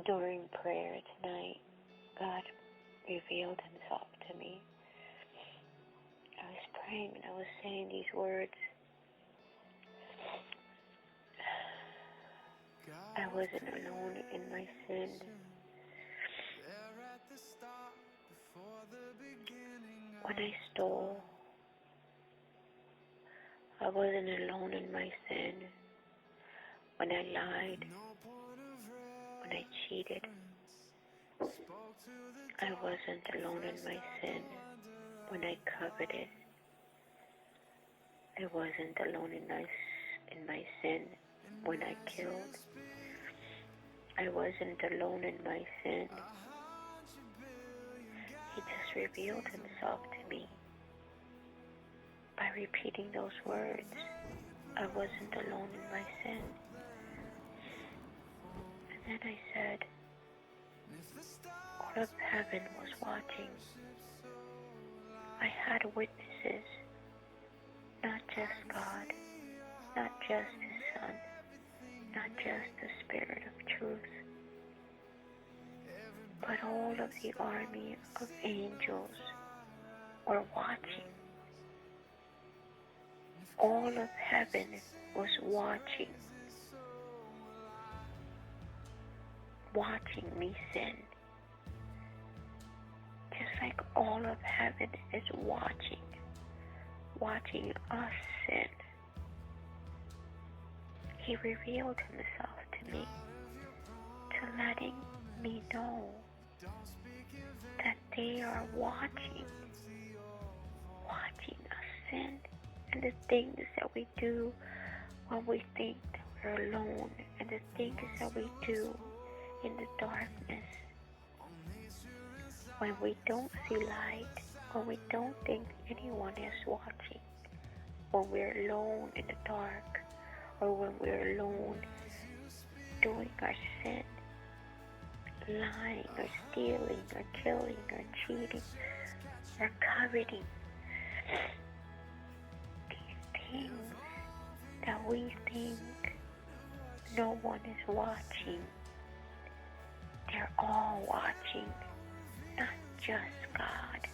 During prayer tonight, God revealed himself to me. I was praying and I was saying these words. I wasn't alone in my sin. When I stole, I wasn't alone in my sin. When I lied, when I cheated, I wasn't alone in my sin. When I coveted, I wasn't alone in my sin. When I killed, I wasn't alone in my sin. He just revealed himself to me by repeating those words. I wasn't alone in my sin. And then I said, all of heaven was watching. I had witnesses, not just God, not just His Son, not just the Spirit of truth, but all of the army of angels were watching. All of heaven was watching me sin. Just like all of heaven is watching us sin. He revealed himself to me, to letting me know that they are watching us sin and the things that we do when we think that we're alone, and the things that we do in the darkness when we don't see light, when we don't think anyone is watching, when we're alone in the dark, or when we're alone doing our sin, lying or stealing or killing or cheating or coveting. These things that we think no one is watching, they're all watching, not just God.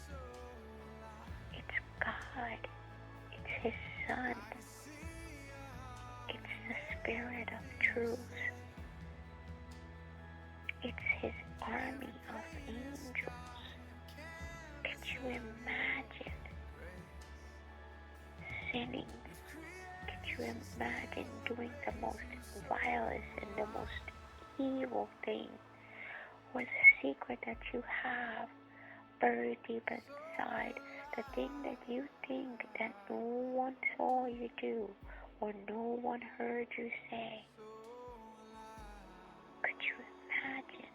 It's God. It's His Son. It's the Spirit of truth. It's His army of angels. Could you imagine sinning? Could you imagine doing the most vilest and the most evil thing with a secret that you have buried deep inside, the thing that you think that no one saw you do or no one heard you say? Could you imagine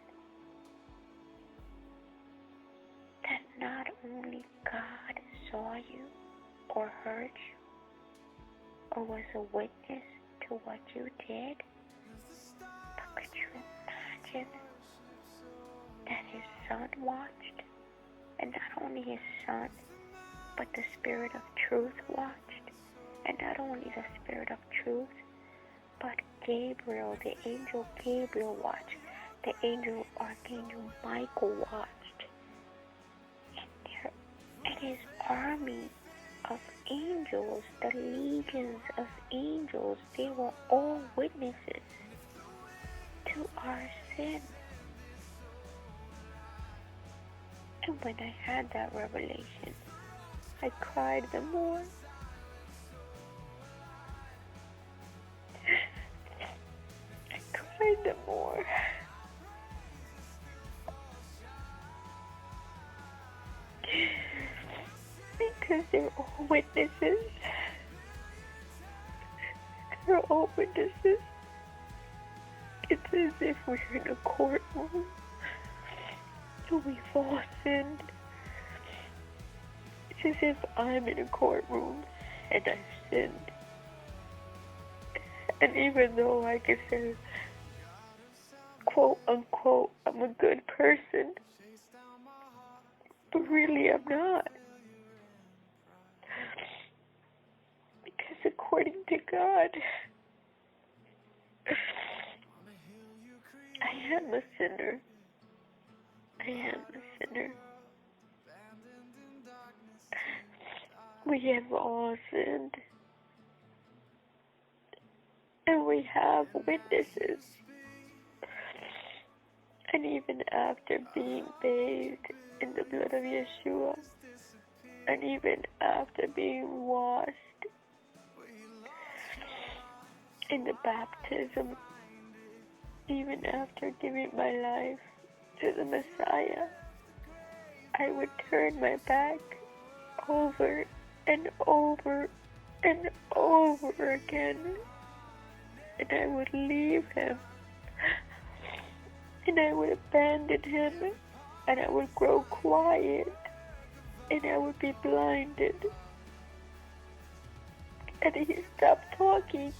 that not only God saw you or heard you or was a witness to what you did, but could you imagine that His Son watched? And not only His Son, but the Spirit of truth watched. And not only the Spirit of truth, but Gabriel, the angel Gabriel watched. The Archangel Michael watched. And his army of angels, the legions of angels, they were all witnesses to our sin. And when I had that revelation, I cried the more. I cried the more. Because they're all witnesses. They're all witnesses. It's as if we're in a courtroom and we've all sinned. It's as if I'm in a courtroom and I've sinned. And even though I can say, quote unquote, I'm a good person, but really I'm not. Because according to God, I am a sinner. I am a sinner. We have all sinned. And we have witnesses. And even after being bathed in the blood of Yeshua, and even after being washed in the baptism, even after giving my life to the Messiah, I would turn my back over and over and over again, and I would leave him, and I would abandon him, and I would grow quiet, and I would be blinded, and he stopped talking.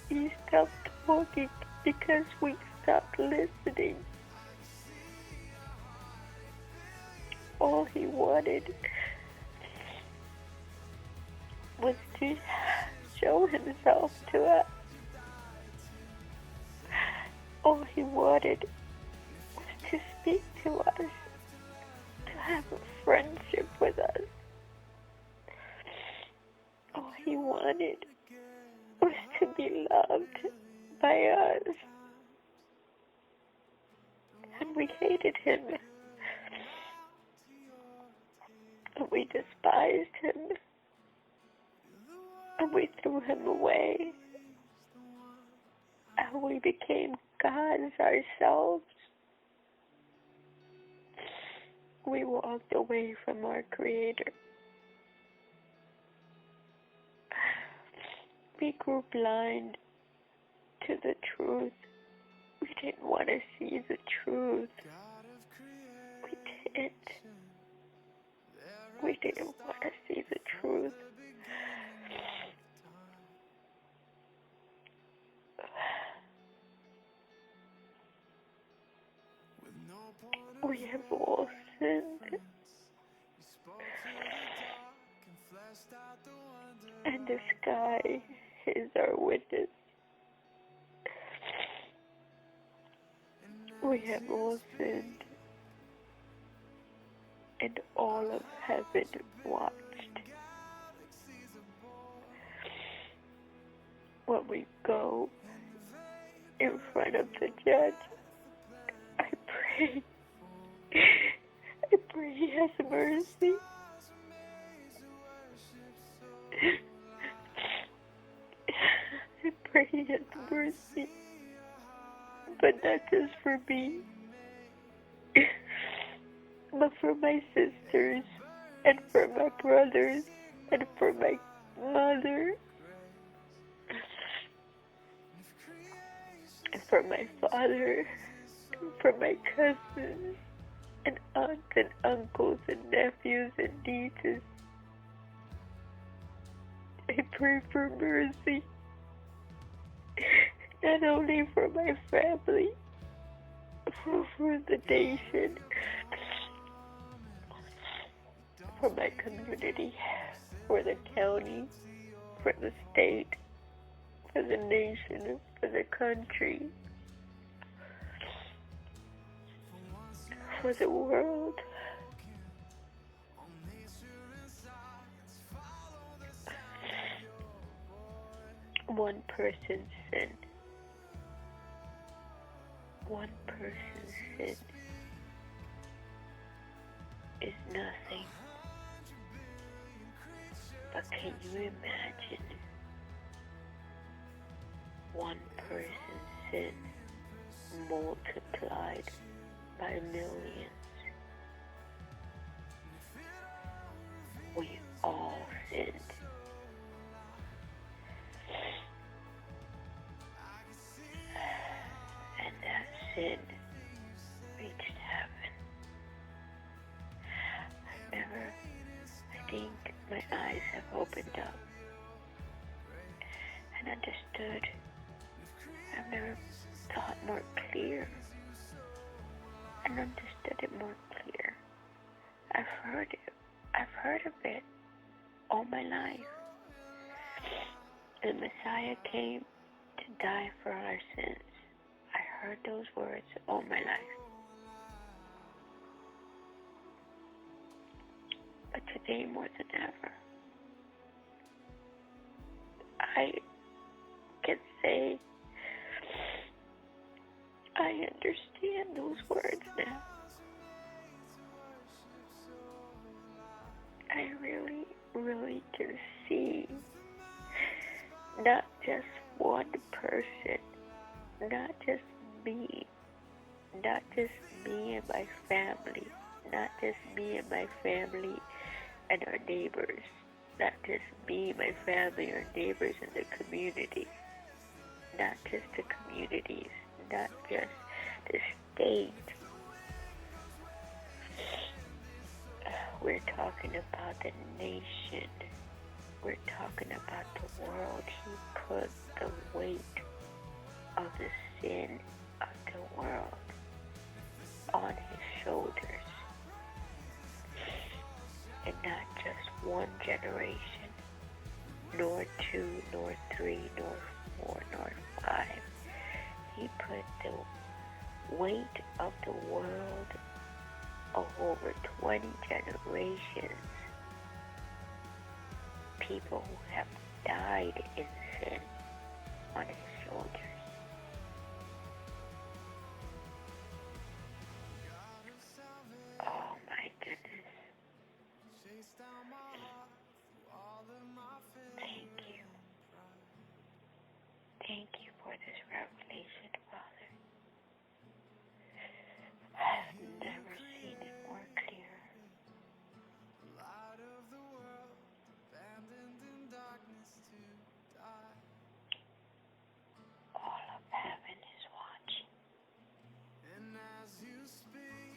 He stopped talking because we stopped listening. All he wanted was to show himself to us. All he wanted was to speak to us, to have a friendship with us. All he wanted was to be loved by us. And we hated him. And we despised him. And we threw him away. And we became gods ourselves. We walked away from our Creator. We grew blind to the truth. We didn't want to see the truth. We didn't. We didn't want to see the truth. We have all sinned. And the sky is our witness. We have all sinned. And all of heaven watched. When we go in front of the judge, I pray he has mercy. I pray he has mercy. But not just for me, but for my sisters, and for my brothers, and for my mother, and for my father, and for my cousins, and aunts and uncles and nephews and nieces. I pray for mercy, not only for my family, but for the nation, for my community, for the county, for the state, for the nation, for the country, for the world. One person's sin. One person's sin is nothing. But can you imagine one person's sin multiplied by millions? We all sinned. And that sin reached heaven. I think my eyes have opened up and understood. I've never thought more clear and understood it more clear. I've heard it. I've heard of it all my life. The Messiah came to die for our sins. I heard those words all my life. But today more than ever, I can say I understand those words now. I really, really can see not just one person, not just me, not just me and my family, not just me and my family and our neighbors, not just me, my family, our neighbors and the community, not just the communities, not just the state. We're talking about the nation. We're talking about the world. He put the weight of the sin of the world on his shoulders. And not just one generation, nor two, nor three, nor four, nor five. He put the weight of the world of over 20 generations. People who have died in sin on his